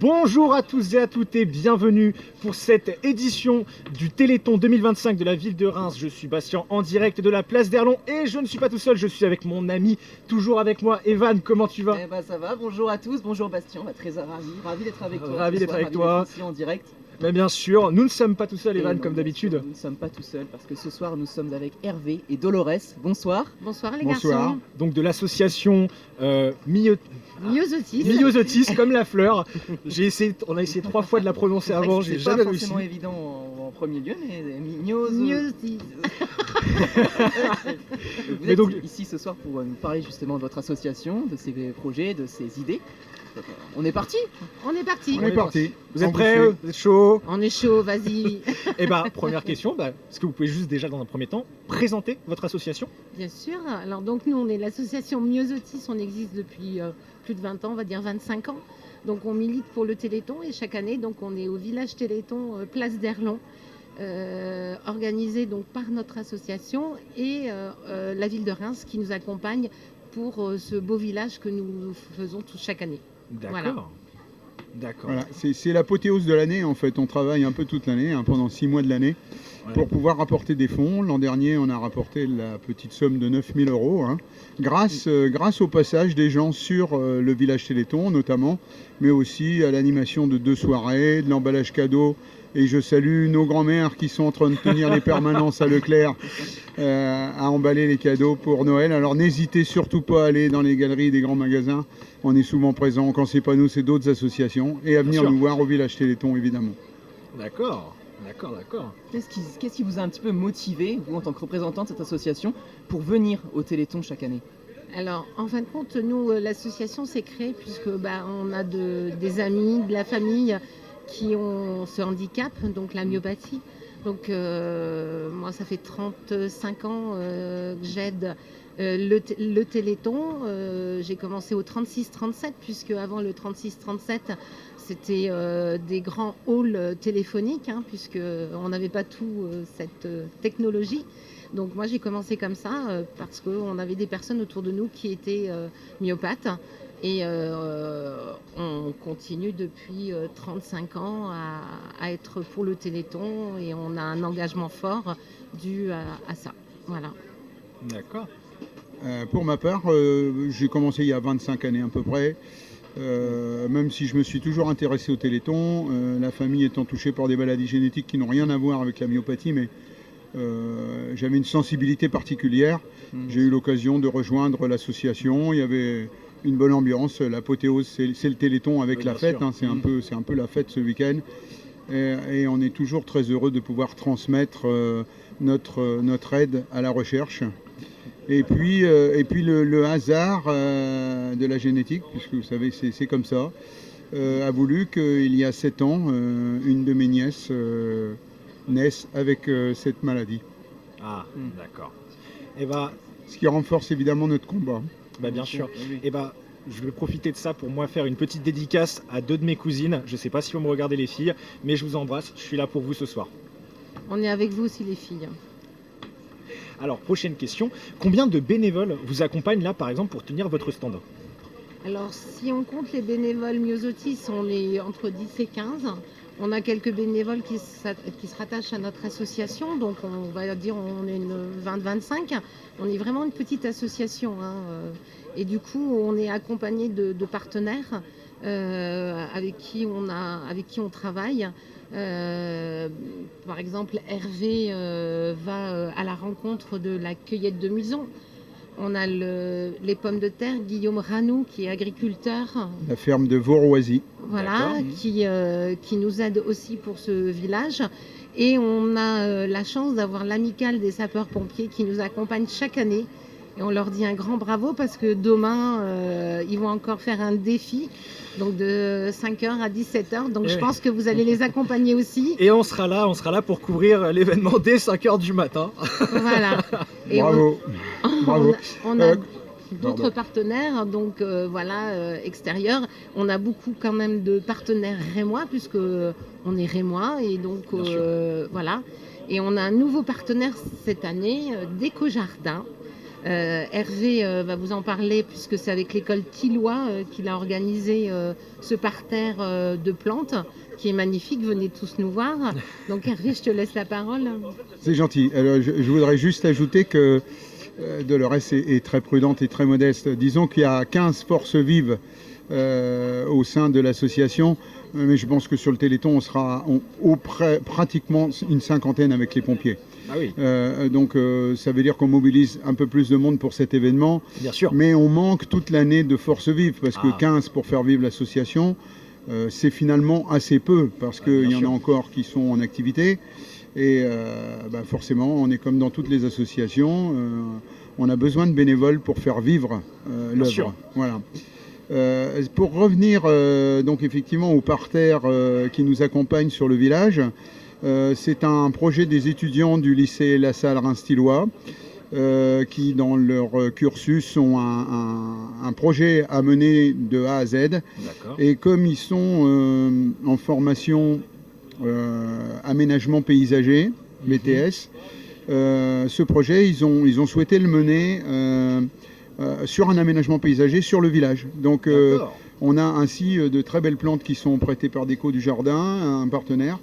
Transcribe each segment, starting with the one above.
Bonjour à tous et à toutes et bienvenue pour cette édition du Téléthon 2025 de la ville de Reims. Je suis Bastien en direct de la place d'Erlon et je ne suis pas tout seul, je suis avec mon ami, toujours avec moi, Evan. Comment tu vas? Ça va, bonjour à tous, bonjour Bastien, très ravi d'être avec toi. Ravi d'être avec toi. Ravi d'être ici en direct. Mais bien sûr, nous ne sommes pas tout seuls, Evan, non, comme d'habitude. Nous ne sommes pas tout seuls parce que ce soir nous sommes avec Hervé et Dolores. Bonsoir. Bonsoir les Bonsoir. garçons. Donc de l'association Myosotis, comme la fleur. On a essayé 3 fois de la prononcer avant, j'ai jamais réussi. C'est pas forcément évident en premier lieu, mais Myosotis. Vous êtes ici ce soir pour nous parler justement de votre association, de ses projets, de ses idées. On est parti. On est parti. Vous êtes prêts? Vous êtes chaud? On est chaud, vas-y. Et première question, est-ce que vous pouvez juste déjà dans un premier temps présenter votre association? Bien sûr. Alors donc nous on est l'association Myosotis, on existe depuis plus de 20 ans, on va dire 25 ans. Donc on milite pour le Téléthon et chaque année donc on est au village Téléthon place d'Erlon. Organisé donc par notre association et la ville de Reims qui nous accompagne pour ce beau village que nous faisons chaque année. D'accord. Voilà. D'accord. Voilà, c'est l'apothéose de l'année en fait. On travaille un peu toute l'année, pendant 6 mois de l'année, pour pouvoir rapporter des fonds. L'an dernier, on a rapporté la petite somme de 9 000 €, grâce au passage des gens sur le village Téléthon notamment, mais aussi à l'animation de 2 soirées, de l'emballage cadeau. Et je salue nos grands-mères qui sont en train de tenir les permanences à Leclerc à emballer les cadeaux pour Noël. Alors n'hésitez surtout pas à aller dans les galeries des grands magasins. On est souvent présents. Quand c'est pas nous, c'est d'autres associations. Et à venir nous voir au village Téléthon, évidemment. D'accord. Qu'est-ce qui vous a un petit peu motivé, vous en tant que représentant de cette association, pour venir au Téléthon chaque année? Alors, en fin de compte, nous, l'association s'est créée puisque on a des amis, de la famille qui ont ce handicap, donc la myopathie. Donc moi, ça fait 35 ans que j'aide le Téléthon. J'ai commencé au 36-37, puisque avant le 36-37, c'était des grands halls téléphoniques, puisqu'on n'avait pas tout cette technologie. Donc moi, j'ai commencé comme ça parce qu'on avait des personnes autour de nous qui étaient myopathes. Et on continue depuis 35 ans à être pour le Téléthon et on a un engagement fort dû à ça. Voilà. D'accord. Pour ma part, j'ai commencé il y a 25 années à peu près. Même si je me suis toujours intéressé au Téléthon, la famille étant touchée par des maladies génétiques qui n'ont rien à voir avec la myopathie, mais j'avais une sensibilité particulière. J'ai eu l'occasion de rejoindre l'association. Il y avait une bonne ambiance. L'apothéose, c'est le Téléthon avec la fête. C'est un peu la fête ce week-end. Et on est toujours très heureux de pouvoir transmettre notre aide à la recherche. Et puis le hasard de la génétique, puisque vous savez, c'est comme ça, a voulu qu'il y a 7 ans, une de mes nièces naisse avec cette maladie. Ah, d'accord. Ce qui renforce évidemment notre combat. Bien sûr. Je vais profiter de ça pour moi faire une petite dédicace à 2 de mes cousines. Je ne sais pas si vous me regardez les filles, mais je vous embrasse. Je suis là pour vous ce soir. On est avec vous aussi les filles. Alors, prochaine question. Combien de bénévoles vous accompagnent là, par exemple, pour tenir votre stand? Alors, si on compte les bénévoles Myosotis, on est entre 10 et 15. On a quelques bénévoles qui se rattachent à notre association, donc on va dire on est une 20-25. On est vraiment une petite association. Et du coup, on est accompagné de partenaires avec qui on travaille. Par exemple, Hervé va à la rencontre de la cueillette de muson. On a les pommes de terre, Guillaume Ranou qui est agriculteur. La ferme de Vauroisy. Voilà, qui nous aide aussi pour ce village. Et on a la chance d'avoir l'amicale des sapeurs-pompiers qui nous accompagne chaque année. Et on leur dit un grand bravo parce que demain, ils vont encore faire un défi, donc de 5h à 17h. Donc je pense que vous allez les accompagner aussi. Et on sera là pour couvrir l'événement dès 5h du matin. Voilà. Et bravo. On a d'autres partenaires, donc extérieurs. On a beaucoup quand même de partenaires rémois, puisque on est rémois. Et donc voilà. Et on a un nouveau partenaire cette année, d'Éco-Jardin. Hervé va vous en parler puisque c'est avec l'école Tillois qu'il a organisé ce parterre de plantes qui est magnifique. Venez tous nous voir. Donc Hervé, je te laisse la parole. C'est gentil. Alors, je voudrais juste ajouter que Dolores est très prudente et très modeste. Disons qu'il y a 15 forces vives au sein de l'association, mais je pense que sur le Téléthon, on sera pratiquement une cinquantaine avec les pompiers. Ah oui, Donc ça veut dire qu'on mobilise un peu plus de monde pour cet événement, bien sûr. mais on manque toute l'année de forces vives, parce que Ah. 15 pour faire vivre l'association, c'est finalement assez peu, parce qu'il y en a sûr. encore qui sont en activité. Et forcément, on est comme dans toutes les associations, on a besoin de bénévoles pour faire vivre sûr. l'œuvre. Voilà. Pour revenir donc effectivement au parterre qui nous accompagne sur le village, c'est un projet des étudiants du lycée La Salle Reims-Tillois qui, dans leur cursus, ont un projet à mener de A à Z. D'accord. Et comme ils sont en formation aménagement paysager, BTS, ce projet, ils ont souhaité le mener sur un aménagement paysager sur le village. Donc D'accord. on a ainsi de très belles plantes qui sont prêtées par Déco du Jardin, un partenaire,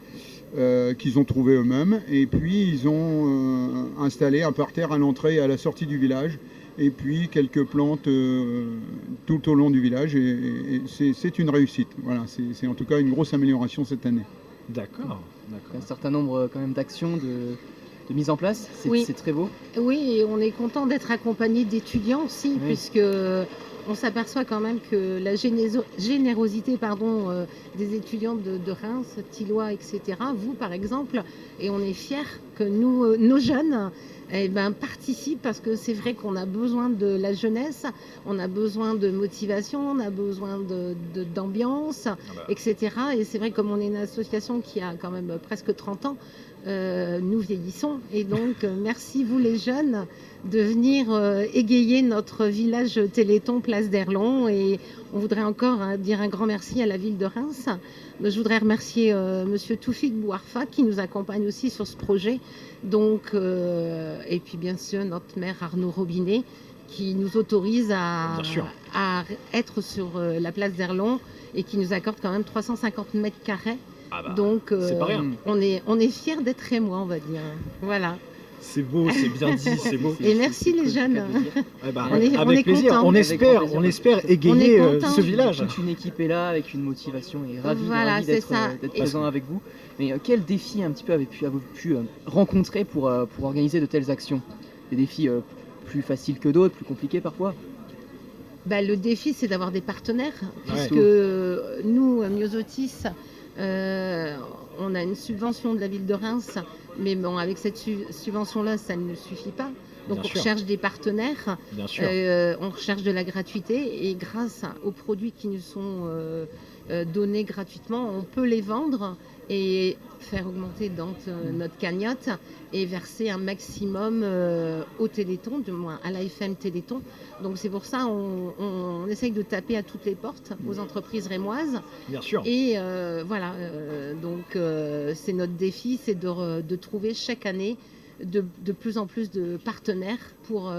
qu'ils ont trouvé eux-mêmes. Et puis ils ont installé un parterre à l'entrée et à la sortie du village. Et puis quelques plantes tout au long du village. Et c'est une réussite. Voilà, c'est en tout cas une grosse amélioration cette année. D'accord. Un certain nombre quand même d'actions de mise en place, Oui. c'est très beau. Oui, et on est content d'être accompagné d'étudiants aussi, Oui. puisque on s'aperçoit quand même que la générosité des étudiants de Reims, Tillois, etc., vous par exemple, et on est fiers que nos jeunes participent, parce que c'est vrai qu'on a besoin de la jeunesse, on a besoin de motivation, on a besoin d'ambiance, etc. Et c'est vrai, comme on est une association qui a quand même presque 30 ans, nous vieillissons, et donc merci vous les jeunes de venir égayer notre village Téléthon Place d'Erlon. Et on voudrait encore dire un grand merci à la ville de Reims. Je voudrais remercier monsieur Toufik Bouarfa qui nous accompagne aussi sur ce projet, donc et puis bien sûr notre maire Arnaud Robinet qui nous autorise à être sur la place d'Erlon et qui nous accorde quand même 350 mètres carrés. Ah bah, Donc c'est pas rien. on est fiers d'être rémois, on va dire. Voilà. C'est beau, c'est bien dit, c'est beau. Et merci les jeunes. Ouais, bah, On est avec plaisir. contents. On Avec espère, grand plaisir. on espère On est égayer contents. ce village. Toute une équipe est là avec une motivation et ravi Voilà, c'est ça. d'être Et- présent avec vous. Mais quel défi un petit peu avez-vous pu rencontrer pour organiser de telles actions? Des défis plus faciles que d'autres, plus compliqués parfois? Le défi, c'est d'avoir des partenaires, Ouais. puisque nous, Myosotis, on a une subvention de la ville de Reims, mais bon, avec cette subvention-là, ça ne suffit pas. Donc Bien on sûr. recherche des partenaires, Bien sûr. on recherche de la gratuité, et grâce aux produits qui nous sont donnés gratuitement, on peut les vendre et faire augmenter notre cagnotte et verser un maximum au Téléthon, du moins à l'AFM Téléthon. Donc c'est pour ça on essaye de taper à toutes les portes aux entreprises rémoises. Bien sûr. Et voilà, c'est notre défi, c'est de trouver chaque année de plus en plus de partenaires pour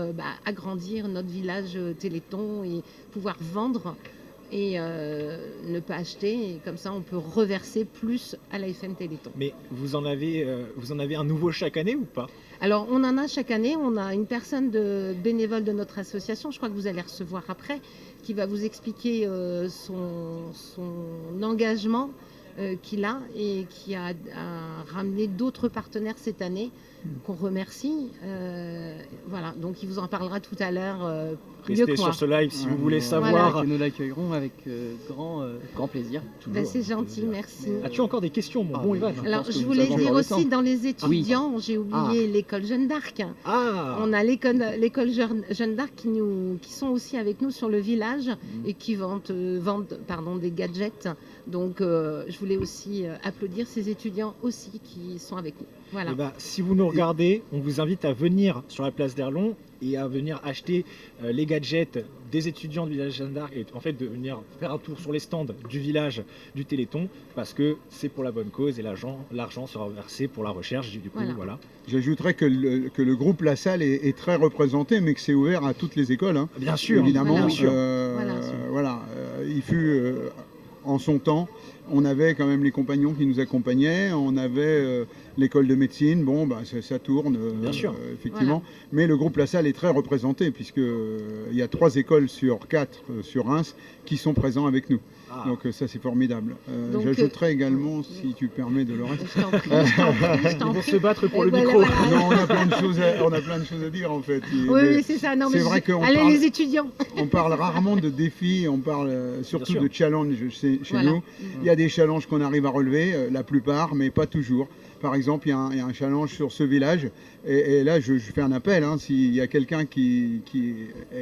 agrandir notre village Téléthon et pouvoir vendre et ne pas acheter. Et comme ça, on peut reverser plus à l'AFM Téléthon. Mais vous en avez un nouveau chaque année ou pas? Alors, on en a chaque année. On a une personne bénévole de notre association, je crois que vous allez recevoir après, qui va vous expliquer son engagement qu'il a et qui a ramené d'autres partenaires cette année, qu'on remercie. Voilà, donc il vous en parlera tout à l'heure mieux Restez que moi. sur ce live si vous voulez Voilà. savoir. Que nous l'accueillerons avec grand plaisir. C'est gentil, merci. As-tu encore des questions, mon bon Evan? Alors, pense que je nous voulais avons dire encore le aussi, temps. dans les étudiants, j'ai oublié l'école Jeanne d'Arc. Ah, On a l'école Jeanne d'Arc qui sont aussi avec nous sur le village et qui vendent des gadgets. Donc, je voulais aussi applaudir ces étudiants aussi. aussi qui sont avec nous. Voilà. Eh ben, si vous nous regardez, on vous invite à venir sur la place d'Erlon et à venir acheter les gadgets des étudiants du village Jeanne d'Arc et en fait de venir faire un tour sur les stands du village du Téléthon parce que c'est pour la bonne cause et l'argent sera versé pour la recherche. Du coup, voilà. J'ajouterais que le groupe La Salle est très représenté, mais que c'est ouvert à toutes les écoles. Hein. Bien sûr, évidemment. Bien sûr. Il fut en son temps. On avait quand même les compagnons qui nous accompagnaient, on avait l'école de médecine, bon, bah, ça tourne, Bien sûr. effectivement. Mais le groupe La Salle est très représenté, puisqu'il y a 3 écoles sur 4 sur Reims qui sont présents avec nous. Ah. Donc ça, c'est formidable. Donc, j'ajouterais également, si tu permets de le rester. Je t'en prie, je Ils t'en vont prie. se battre pour Et le voilà, micro. voilà. Non, on a plein de choses à dire, en fait. Oui, c'est ça. Non, c'est mais vrai qu'on allez, parle- les étudiants. On parle rarement de défis, on parle surtout sûr. de challenges chez Voilà. nous. Il y a des challenges qu'on arrive à relever, la plupart, mais pas toujours. Par exemple, il y a un challenge sur ce village, et là je fais un appel, hein, s'il y a quelqu'un qui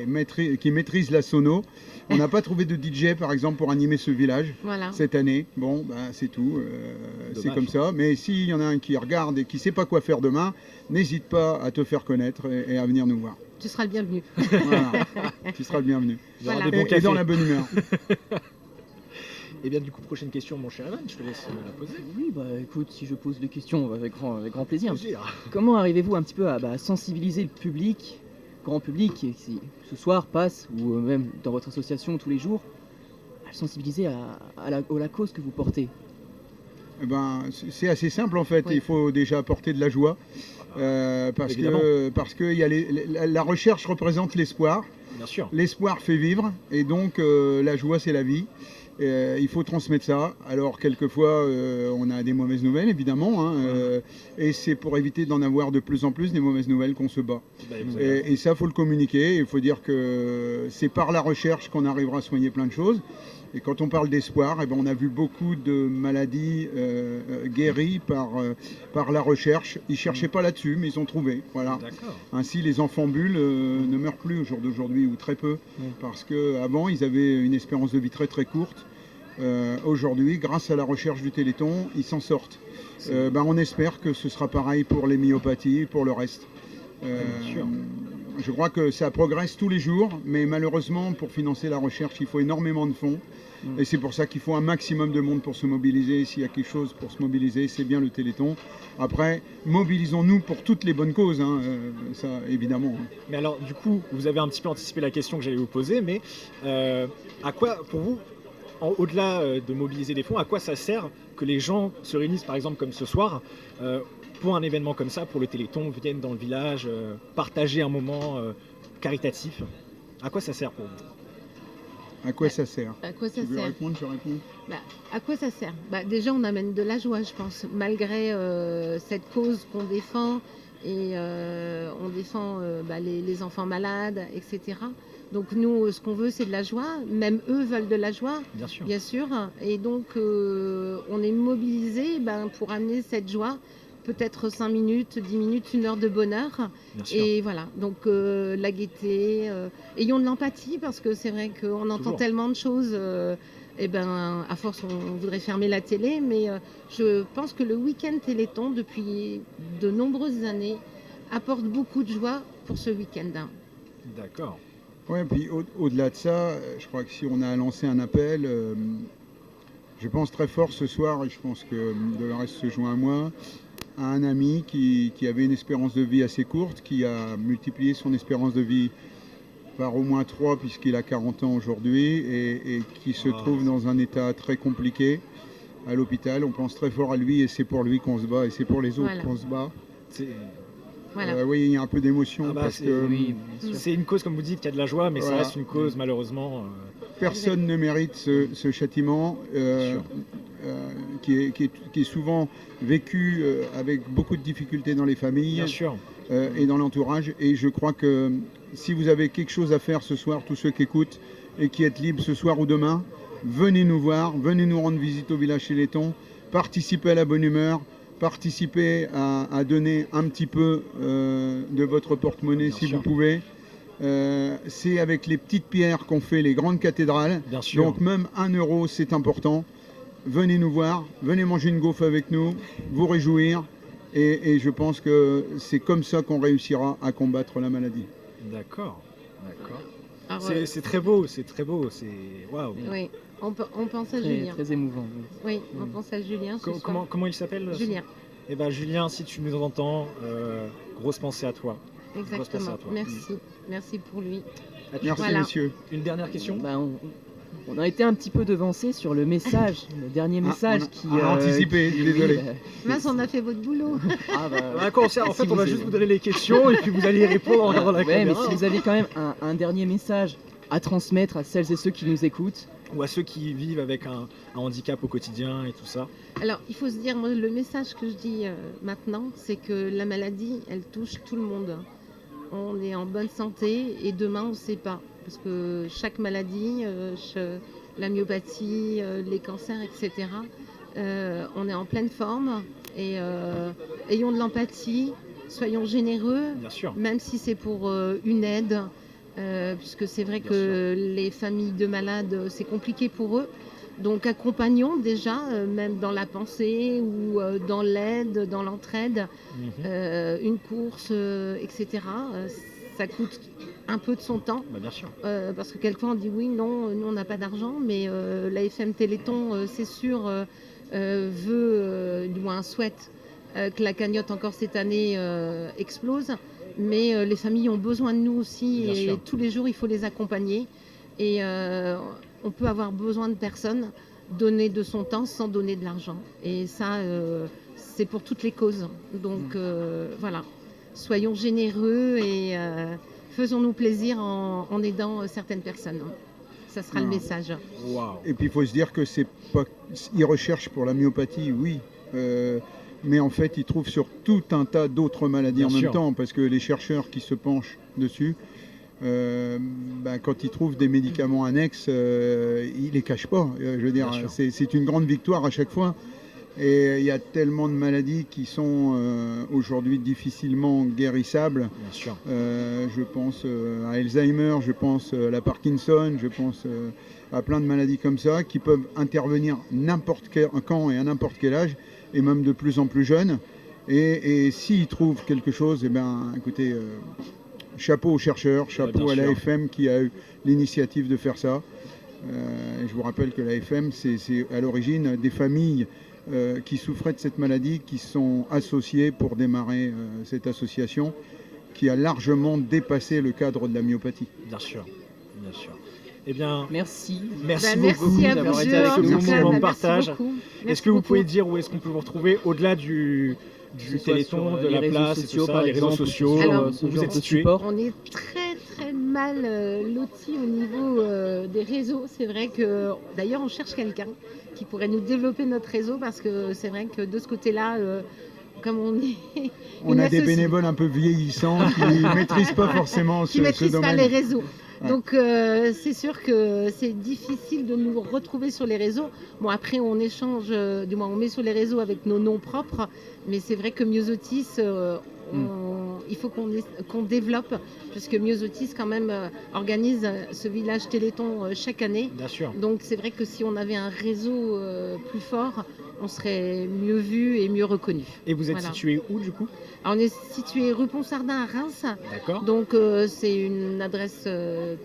maîtrise la sono. On n'a pas trouvé de DJ, par exemple, pour animer ce village Voilà. cette année. Bon, ben, c'est tout, c'est Dommage. comme ça. Mais s'il y en a un qui regarde et qui ne sait pas quoi faire demain, n'hésite pas à te faire connaître et à venir nous voir. Tu seras le bienvenu. Voilà, tu seras le bienvenu. Il y aura Voilà. des bons Et cafés. dans la bonne humeur. Et bien du coup, prochaine question, mon cher Evan, je te laisse la poser. Oui, bah écoute, si je pose des questions, avec grand plaisir. Plaisir. Comment arrivez-vous un petit peu à sensibiliser le public, grand public, qui ce soir passe, ou même dans votre association tous les jours, à le sensibiliser à la cause que vous portez? Eh ben, c'est assez simple en fait. Oui. Il faut déjà apporter de la joie Évidemment. parce que la recherche représente l'espoir. Bien sûr. L'espoir fait vivre et donc la joie c'est la vie. Il faut transmettre ça. Alors quelquefois on a des mauvaises nouvelles évidemment hein, et c'est pour éviter d'en avoir de plus en plus des mauvaises nouvelles qu'on se bat. Bah, vous avez raison. Et ça faut le communiquer. Il faut dire que c'est par la recherche qu'on arrivera à soigner plein de choses. Et quand on parle d'espoir, eh ben, on a vu beaucoup de maladies guéries par la recherche. Ils ne cherchaient pas là-dessus, mais ils ont trouvé. Voilà. D'accord. Ainsi, les enfants bulles ne meurent plus au jour d'aujourd'hui, ou très peu, parce qu'avant, ils avaient une espérance de vie très très courte. Aujourd'hui, grâce à la recherche du Téléthon, ils s'en sortent. On espère que ce sera pareil pour les myopathies et pour le reste. Bien sûr. Je crois que ça progresse tous les jours, mais malheureusement, pour financer la recherche, il faut énormément de fonds. Et c'est pour ça qu'il faut un maximum de monde pour se mobiliser. S'il y a quelque chose pour se mobiliser, c'est bien le Téléthon. Après, mobilisons-nous pour toutes les bonnes causes, hein, ça évidemment. Mais alors, du coup, vous avez un petit peu anticipé la question que j'allais vous poser, mais à quoi, pour vous, au-delà de mobiliser des fonds, à quoi ça sert que les gens se réunissent, par exemple, comme ce soir, pour un événement comme ça, pour le Téléthon, viennent dans le village, partager un moment caritatif? À quoi ça sert pour vous? À quoi ça sert? À quoi ça Tu veux sert? répondre, je réponds. Bah, à quoi ça sert? Déjà, on amène de la joie, je pense, malgré cette cause qu'on défend et on défend les enfants malades, etc. Donc nous, ce qu'on veut, c'est de la joie. Même eux veulent de la joie, Bien sûr. bien sûr. Et donc, on est mobilisés pour amener cette joie, peut-être 5 minutes, 10 minutes, 1 heure de bonheur. Bien sûr. Et voilà, donc la gaieté, ayons de l'empathie parce que c'est vrai qu'on entend Toujours. tellement de choses. À force, on voudrait fermer la télé, mais je pense que le week-end Téléthon, depuis de nombreuses années, apporte beaucoup de joie pour ce week-end. D'accord. Oui, puis au-delà de ça, je crois que si on a lancé un appel, je pense très fort ce soir, et je pense que Dolores se joint à moi, à un ami qui avait une espérance de vie assez courte, qui a multiplié son espérance de vie par au moins 3 puisqu'il a 40 ans aujourd'hui et qui se trouve dans un état très compliqué à l'hôpital. On pense très fort à lui et c'est pour lui qu'on se bat et c'est pour les autres Voilà. qu'on se bat. C'est Voilà. Oui, il y a un peu d'émotion Ah bah, parce c'est- que Oui, bien sûr. c'est une cause, comme vous dites, qui a de la joie, mais ça Voilà. reste une cause, malheureusement. personne ne mérite ce châtiment sûr. qui est souvent vécu avec beaucoup de difficultés dans les familles. Bien sûr. Et dans l'entourage. Et je crois que si vous avez quelque chose à faire ce soir, tous ceux qui écoutent et qui êtes libres ce soir ou demain, venez nous voir, venez nous rendre visite au village Téléthon, participez à la bonne humeur, participez à donner un petit peu de votre porte-monnaie Bien si sûr. vous pouvez. C'est avec les petites pierres qu'on fait les grandes cathédrales. Bien sûr. Donc même 1 euro, c'est important. venez nous voir, venez manger une gaufre avec nous, vous réjouir. Et je pense que c'est comme ça qu'on réussira à combattre la maladie. D'accord. Alors, C'est très beau, c'est waouh. oui, on pense à Très, Julien. très émouvant. Oui. Oui, on pense à Julien. ce soir. Comment il s'appelle Julien, Eh ben Julien, si tu nous entends, grosse pensée à toi. exactement. pensée à toi. Merci pour lui. Merci Voilà. messieurs. Une dernière question. Bah, on a été un petit peu devancé sur le message, le dernier message qui. on a anticipé, désolé. Mince, on a fait votre boulot. D'accord, en fait, si on va vous juste avez- vous donner les questions et puis vous allez y répondre en regardant la Ouais, mais caméra. si vous avez quand même un dernier message à transmettre à celles et ceux qui nous écoutent, Ou à ceux qui vivent avec un handicap au quotidien et tout ça. Alors, il faut se dire, moi, le message que je dis maintenant, c'est que la maladie, elle touche tout le monde. On est en bonne santé et demain, on ne sait pas. Parce que chaque maladie, la myopathie, les cancers, etc., on est en pleine forme et ayons de l'empathie, soyons généreux, Bien sûr. même si c'est pour une aide, puisque c'est vrai Bien que les familles de malades, c'est compliqué pour eux. Donc accompagnons déjà, même dans la pensée ou dans l'aide, dans l'entraide, une course, etc. Ça coûte un peu de son temps, Bah, bien sûr. parce que quelquefois on dit oui, non, nous on n'a pas d'argent, mais la FM Téléthon, c'est sûr, veut, du moins souhaite, que la cagnotte encore cette année explose. Mais les familles ont besoin de nous aussi Bien et sûr. tous les jours il faut les accompagner. Et on peut avoir besoin de personnes, donner de son temps sans donner de l'argent. Et ça, c'est pour toutes les causes. Donc voilà, soyons généreux et faisons-nous plaisir en aidant certaines personnes. Ça sera le Ah. message. Waouh. Et puis il faut se dire que c'est pas. Ils recherchent pour la myopathie, oui. Mais en fait, ils trouvent sur tout un tas d'autres maladies Bien en sûr. même temps, parce que les chercheurs qui se penchent dessus, quand ils trouvent des médicaments annexes, ils les cachent pas. Je veux dire, Bien sûr. c'est une grande victoire à chaque fois. Et il y a tellement de maladies qui sont aujourd'hui difficilement guérissables. Bien sûr. Je pense à Alzheimer, je pense à la Parkinson, je pense à plein de maladies comme ça qui peuvent intervenir n'importe quand et à n'importe quel âge, et même de plus en plus jeunes. Et s'ils trouvent quelque chose, eh ben, écoutez, chapeau aux chercheurs, chapeau bien à sûr. l'AFM qui a eu l'initiative de faire ça. Et je vous rappelle que l'AFM, c'est à l'origine des familles qui souffraient de cette maladie qui sont associées pour démarrer cette association qui a largement dépassé le cadre de la myopathie. Bien sûr. Bien sûr. Eh bien, merci. merci Bah, beaucoup merci à vous d'avoir été deux, avec en nous tout pour cas, ce moment de merci partage. beaucoup. Est-ce Merci que vous beaucoup. pouvez dire où est-ce qu'on peut vous retrouver au-delà du Que ce soit Téléthon, sur, de les la réseaux place et sociaux, tout ça, par les réseaux exemple, ou sociaux, sur, Alors, ce où vous genre êtes de situé? support. On est très mal lotis au niveau des réseaux. C'est vrai que d'ailleurs on cherche quelqu'un qui pourrait nous développer notre réseau parce que c'est vrai que de ce côté-là, comme on est On une a des associ- bénévoles un peu vieillissants qui ne maîtrisent pas forcément qui ce maîtrisent pas domaine. les réseaux. Ouais. Donc c'est sûr que c'est difficile de nous retrouver sur les réseaux. Bon après on échange, du moins on met sur les réseaux avec nos noms propres, mais c'est vrai que Myosotis, il faut qu'on développe, puisque Myosotis quand même organise ce village Téléthon chaque année. Bien sûr. Donc c'est vrai que si on avait un réseau plus fort, on serait mieux vu et mieux reconnu. Et vous êtes Voilà. situé où du coup? Alors, on est situé rue Ponsardin à Reims. D'accord. Donc c'est une adresse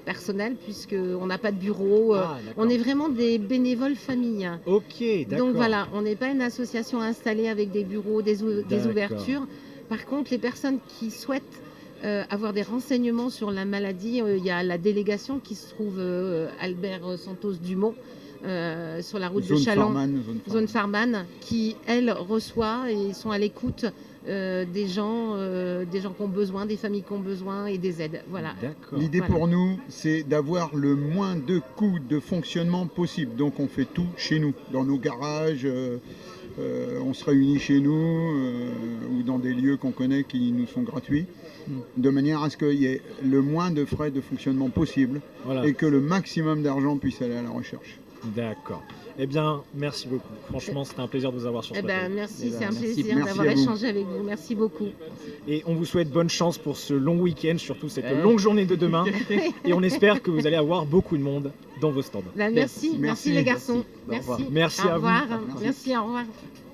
personnelle puisqu'on n'a pas de bureau. Ah, d'accord. On est vraiment des bénévoles familles. Ok, d'accord. Donc voilà, on n'est pas une association installée avec des bureaux, des D'accord. ouvertures. Par contre, les personnes qui souhaitent avoir des renseignements sur la maladie, il y a la délégation qui se trouve Albert Santos Dumont sur la route de Châlons. Zone Farman, qui, elle, reçoit et sont à l'écoute des gens qui ont besoin, des familles qui ont besoin et des aides. Voilà. D'accord. L'idée Voilà. pour nous, c'est d'avoir le moins de coûts de fonctionnement possible. Donc on fait tout chez nous, dans nos garages, on se réunit chez nous ou dans des lieux qu'on connaît qui nous sont gratuits, de manière à ce qu'il y ait le moins de frais de fonctionnement possible Voilà. et que le maximum d'argent puisse aller à la recherche. D'accord. Eh bien, merci beaucoup. Franchement, c'était un plaisir de vous avoir sur ce plateau. Merci, Eh ben, c'est un merci. plaisir Merci d'avoir à vous. échangé avec vous. Merci beaucoup. Et on vous souhaite bonne chance pour ce long week-end, surtout cette Ouais. longue journée de demain. Et on espère que vous allez avoir beaucoup de monde dans vos stands. Merci, Merci. les garçons. Merci. Au revoir. Merci Au à vous. revoir. Merci, au revoir.